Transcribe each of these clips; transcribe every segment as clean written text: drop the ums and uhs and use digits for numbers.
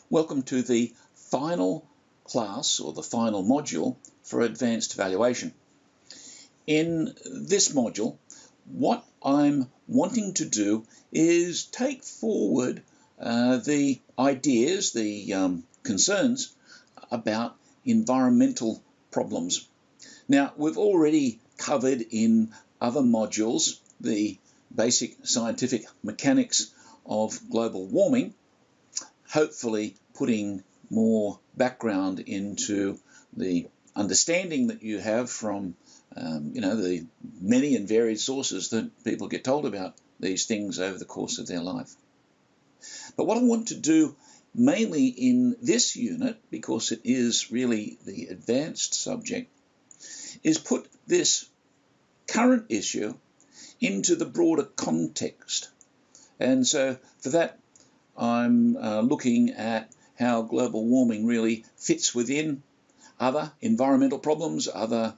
Welcome to the final class or the final module for advanced valuation. In this module, what I'm wanting to do is take forward the ideas, the concerns about environmental problems. Now, we've already covered in other modules the basic scientific mechanics of global warming, hopefully putting more background into the understanding that you have from the many and varied sources that people get told about these things over the course of their life. But what I want to do mainly in this unit, because it is really the advanced subject, is put this current issue into the broader context. And so for that, I'm looking at how global warming really fits within other environmental problems, other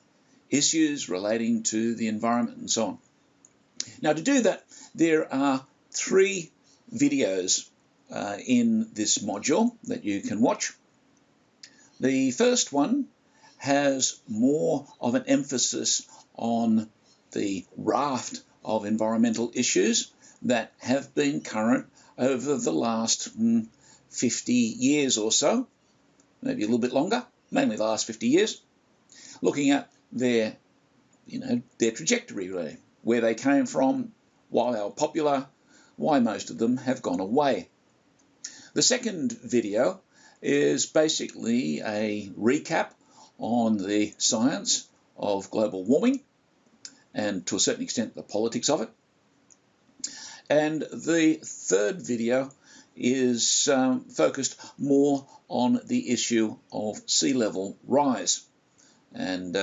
issues relating to the environment and so on. Now, to do that, there are 3 videos in this module that you can watch. The first one has more of an emphasis on the raft of environmental issues that have been current over the last 50 years or so, maybe a little bit longer, mainly the last 50 years, looking at their trajectory, really, where they came from, why they were popular, why most of them have gone away. The second video is basically a recap on the science of global warming and, to a certain extent, the politics of it. And the third video is focused more on the issue of sea level rise. And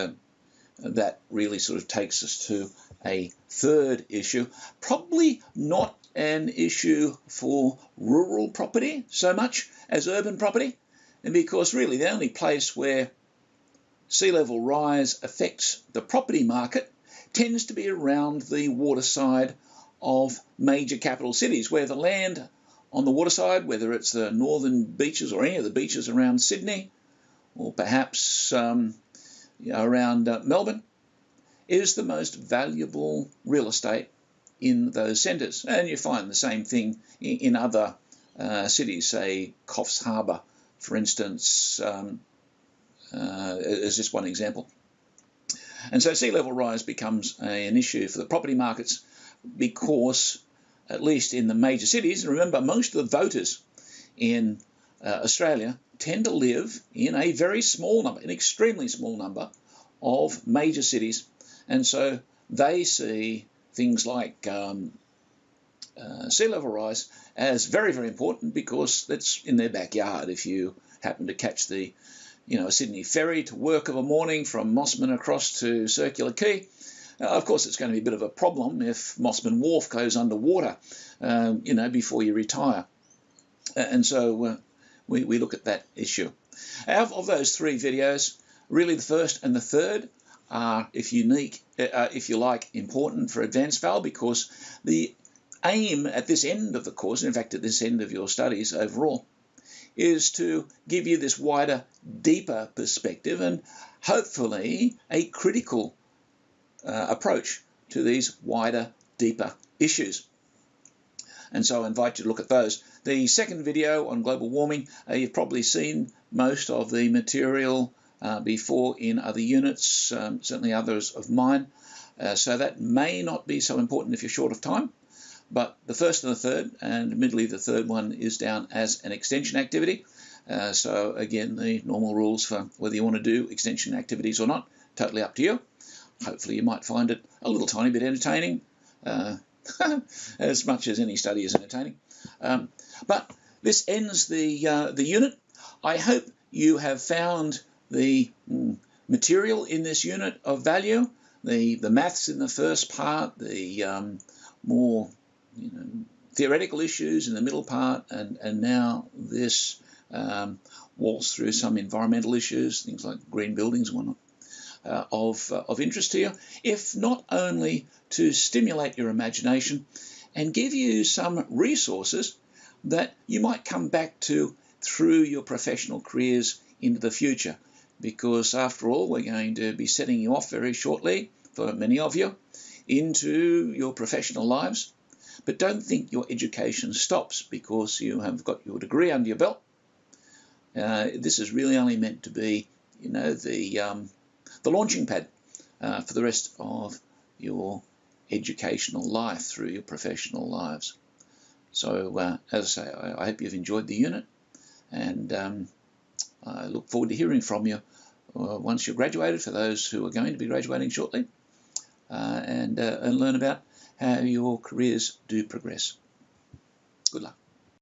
that really sort of takes us to a third issue, probably not an issue for rural property so much as urban property, and because really the only place where sea level rise affects the property market tends to be around the waterside of major capital cities, where the land on the waterside, whether it's the northern beaches or any of the beaches around Sydney, or perhaps around Melbourne, is the most valuable real estate in those centres. And you find the same thing in other cities, say Coffs Harbour, for instance, as just one example. And so sea level rise becomes an issue for the property markets because, at least in the major cities, remember most of the voters in Australia tend to live in a very small number, an extremely small number of major cities. And so they see things like sea level rise as very, very important because that's in their backyard. If you happen to catch the Sydney ferry to work of a morning from Mossman across to Circular Quay, of course, it's going to be a bit of a problem if Mossman Wharf goes underwater, before you retire. And so we look at that issue. Of those 3 videos, really the first and the third are, if you like, important for advanced val, because the aim at this end of the course, in fact at this end of your studies overall, is to give you this wider, deeper perspective and hopefully a critical approach to these wider, deeper issues. And so I invite you to look at those. The second video on global warming, you've probably seen most of the material before in other units, certainly others of mine. So that may not be so important if you're short of time. But the first and the third, and admittedly the third one is down as an extension activity. So again, the normal rules for whether you want to do extension activities or not, totally up to you. Hopefully you might find it a little tiny bit entertaining, as much as any study is entertaining. But this ends the unit. I hope you have found the material in this unit of value, the maths in the first part, the more theoretical issues in the middle part, and now this waltz through some environmental issues, things like green buildings and whatnot. Of interest to you, if not only to stimulate your imagination and give you some resources that you might come back to through your professional careers into the future, because after all, we're going to be setting you off very shortly, for many of you, into your professional lives. But don't think your education stops because you have got your degree under your belt. This is really only meant to be, you know, the launching pad for the rest of your educational life through your professional lives. So, as I say, I hope you've enjoyed the unit, and I look forward to hearing from you once you're graduated, for those who are going to be graduating shortly, and learn about how your careers do progress. Good luck.